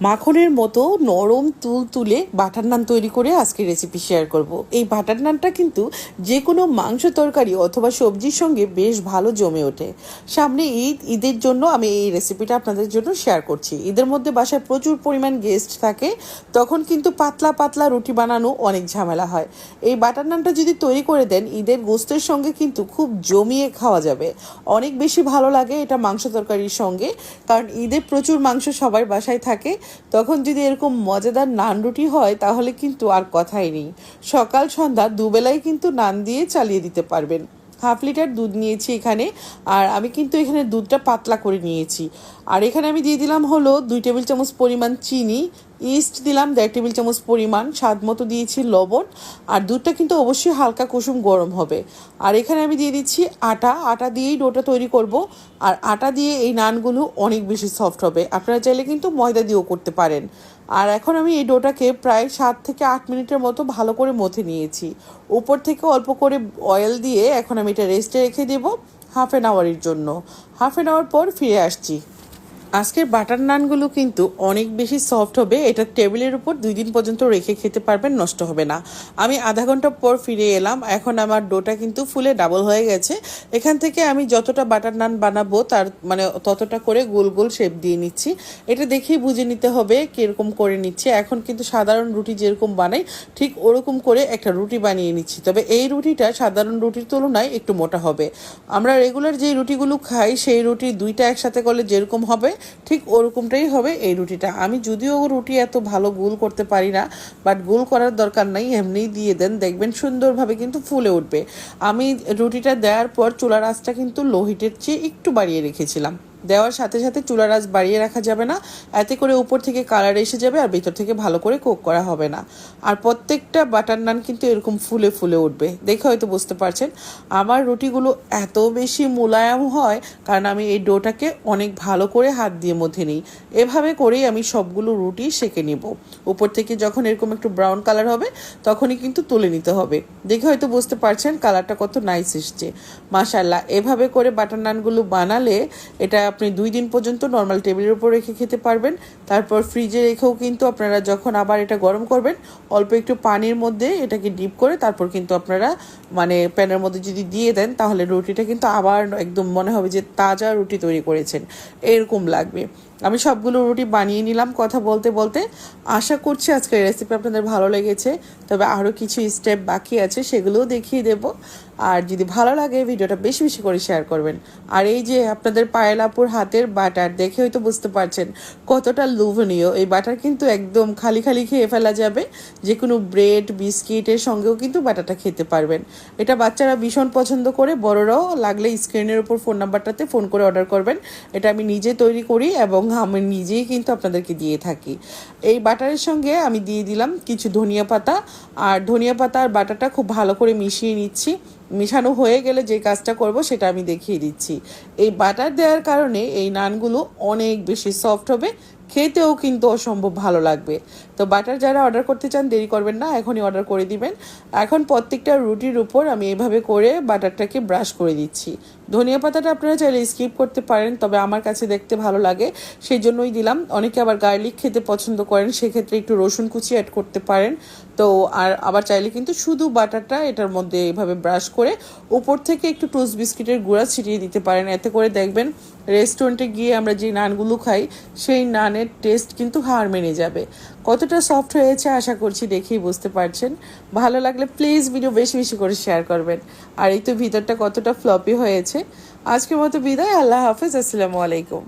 মাখনের মতো নরম তুলে বাটার নান তৈরি করে আজকে রেসিপি শেয়ার করব। এই বাটার নানটা কিন্তু যে কোনো মাংস তরকারি অথবা সবজির সঙ্গে বেশ ভালো জমে ওঠে। সামনে ঈদের জন্য আমি এই রেসিপিটা আপনাদের জন্য শেয়ার করছি। ঈদের মধ্যে বাসায় প্রচুর পরিমাণ গেস্ট থাকে, তখন কিন্তু পাতলা পাতলা রুটি বানানো অনেক ঝামেলা হয়। এই বাটার নানটা যদি তৈরি করে দেন ঈদের গোস্তের সঙ্গে কিন্তু খুব জমিয়ে খাওয়া যাবে, অনেক বেশি ভালো লাগে এটা মাংস তরকারির সঙ্গে। কারণ ঈদে প্রচুর মাংস সবার বাসায় থাকে, তখন যদি এরকম মজাদার নান রুটি হয় তাহলে কিন্তু আর কথাই নেই। সকাল সন্ধ্যা দুবেলায় কিন্তু নান দিয়ে চালিয়ে দিতে পারবেন। 1/2 লিটার দুধ নিয়েছি এখানে, আর আমি কিন্তু এখানে দুধটা পাতলা করে নিয়েছি। আর এখানে আমি দিয়ে দিলাম হলো 2 টেবিল চামচ পরিমাণ চিনি, ইস্ট দিলাম 1.5 টেবিল চামচ পরিমাণ, স্বাদ মতো দিয়েছি লবণ। আর দুধটা কিন্তু অবশ্যই হালকা কুসুম গরম হবে। আর এখানে আমি দিয়ে দিচ্ছি আটা দিয়েই ডোটা তৈরি করব। আর আটা দিয়ে এই নানগুলো অনেক বেশি সফট হবে। আপনারা চাইলে কিন্তু ময়দা দিয়েও করতে পারেন। আর এখন আমি এই ডোটাকে প্রায় 7 থেকে 8 মিনিটের মতো ভালো করে মথে নিয়েছি। উপর থেকে অল্প করে অয়েল দিয়ে এখন আমি এটা রেস্টে রেখে দেবো 1/2 আওয়ারের জন্য। 1/2 আওয়ার পর ফিরে আসছি। আজকের বাটার নানগুলো কিন্তু অনেক বেশি সফট হবে। এটা টেবিলের উপর 2 দিন পর্যন্ত রেখে খেতে পারবেন, নষ্ট হবে না। আমি আধা ঘন্টা পর ফিরে এলাম। এখন আমার ডোটা কিন্তু ফুলে ডাবল হয়ে গেছে। এখান থেকে আমি যতটা বাটার নান বানাবো তার ততটা করে গোল গোল শেপ দিয়ে নিচ্ছি। এটা দেখেই বুঝে নিতে হবে কীরকম করে নিচ্ছে। এখন কিন্তু সাধারণ রুটি যেরকম বানাই ঠিক ওরকম করে একটা রুটি বানিয়ে নিচ্ছি। তবে এই রুটিটা সাধারণ রুটির তুলনায় একটু মোটা হবে। আমরা রেগুলার যে রুটিগুলো খাই সেই রুটি দুইটা একসাথে করলে যেরকম হবে ঠিক ওরকমটাই হবে এই রুটিটা। আমি যদিও রুটি এত ভালো গোল করতে পারি না, বাট গোল করার দরকার নাই, এমনিই দিয়ে দেন, দেখবেন সুন্দরভাবে কিন্তু ফুলে উঠবে। আমি রুটিটা দেওয়ার পর চুলার আঁচটা কিন্তু লো হিটের চেয়ে একটু বাড়িয়ে রেখেছিলাম। দেওয়ার সাথে সাথে চুলার আঁচ বাড়িয়ে রাখা যাবে না, এতে করে উপর থেকে কালার এসে যাবে আর ভিতর থেকে ভালো করে কুক করা হবে না। আর প্রত্যেকটা বাটার নান কিন্তু এরকম ফুলে ফুলে উঠবে, দেখে হয়তো বুঝতে পারছেন। আমার রুটিগুলো এত বেশি মোলায়েম হয় কারণ আমি এই ডোটাকে অনেক ভালো করে হাত দিয়ে মধ্যে নিই। এভাবে করেই আমি সবগুলো রুটি সেঁকে নিব। উপর থেকে যখন এরকম একটু ব্রাউন কালার হবে তখনই কিন্তু তুলে নিতে হবে। দেখে হয়তো বুঝতে পারছেন কালারটা কত নাইস এসছে, মাশাআল্লাহ। এভাবে করে বাটার নানগুলো বানালে এটা আপনি 2 দিন পর্যন্ত নর্মাল টেবিলের উপর রেখে খেতে পারবেন। তারপর ফ্রিজে রেখেও কিন্তু আপনারা যখন আবার এটা গরম করবেন অল্প একটু পানির মধ্যে এটাকে ডিপ করে তারপর কিন্তু আপনারা প্যানের মধ্যে যদি দিয়ে দেন তাহলে রুটিটা কিন্তু আবার একদম মনে হবে যে তাজা রুটি তৈরি করেছেন, এরকম লাগবে। আমি সবগুলো রুটি বানিয়ে নিলাম কথা বলতে বলতে। আশা করছি আজকের রেসিপি আপনাদের ভালো লেগেছে। তবে আরও কিছু স্টেপ বাকি আছে, সেগুলোও দেখিয়ে দেব। আর যদি ভালো লাগে ভিডিওটা বেশি বেশি করে শেয়ার করবেন। আর এই যে আপনাদের পায়েল আপুর হাতের বাটার দেখে হয়তো বুঝতে পারছেন কতটা লোভনীয়। এই বাটার কিন্তু একদম খালি খালি খেয়ে ফেলা যাবে, যে কোনো ব্রেড বিস্কিটের সঙ্গেও কিন্তু বাটারটা খেতে পারবেন। এটা বাচ্চারা ভীষণ পছন্দ করে, বড়রাও। লাগলে স্ক্রিনের উপর ফোন নাম্বারটাতে ফোন করে অর্ডার করবেন। এটা আমি নিজে তৈরি করি এবং আমি নিজেই কিন্তু আপনাদেরকে দিয়ে থাকি। এই বাটারের সঙ্গে আমি দিয়ে দিলাম কিছু ধনিয়া পাতা, আর ধনিয়া পাতা আর বাটারটা খুব ভালো করে মিশিয়ে নিচ্ছি। মিশানো হয়ে গেলে যে কাজটা করব সেটা আমি দেখিয়ে দিচ্ছি। এই বাটার দেওয়ার কারণে এই নানগুলো অনেক বেশি সফট হবে, খেতেও কিন্তু অসম্ভব ভালো লাগবে। তো বাটার যারা অর্ডার করতে চান দেরি করবেন না, এখনই অর্ডার করে দিবেন। এখন প্রত্যেকটা রুটির উপর আমি এভাবে করে বাটারটাকে ব্রাশ করে দিচ্ছি। ধনিয়া পাতাটা আপনারা চাইলে স্কিপ করতে পারেন, তবে আমার কাছে দেখতে ভালো লাগে সেই জন্যই দিলাম। অনেকে আবার গার্লিক খেতে পছন্দ করেন, সেক্ষেত্রে একটু রসুন কুচি অ্যাড করতে পারেন। তো আর আবার চাইলে কিন্তু শুধু বাটারটা এটার মধ্যে এভাবে ব্রাশ করে উপর থেকে একটু টোস্ট বিস্কিটের গুঁড়া ছিটিয়ে দিতে পারেন। এতে করে দেখবেন রেস্টুরেন্টে গিয়ে আমরা যে নানগুলো খাই সেই নানের টেস্ট কিন্তু হার মেনে যাবে। কতটা সফট হয়েছে আশা করছি দেখেই বুঝতে পারছেন। ভালো লাগলে প্লিজ ভিডিও বেশি বেশি করে শেয়ার করবেন। আর এই তো ভিতরটা কতটা ফ্লপি হয়েছে। আজকের মতো বিদায়, আল্লাহ হাফেজ, আসসালামু আলাইকুম।